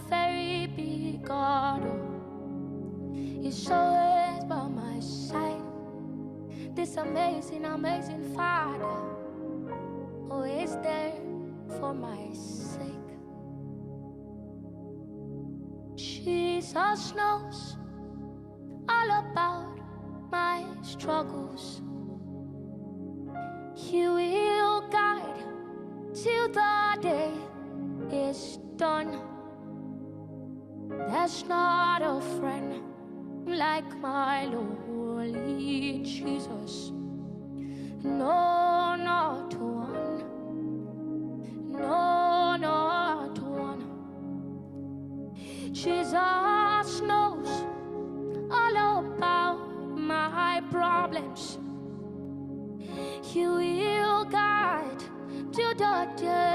very big God. He's always by my side. This amazing, amazing Father, always there for my sake. Jesus knows all about my struggles. He will guide till the day is done. There's not a friend like my lowly Jesus. No, not one. No, not one. Jesus knows all about my problems. He will guide till the day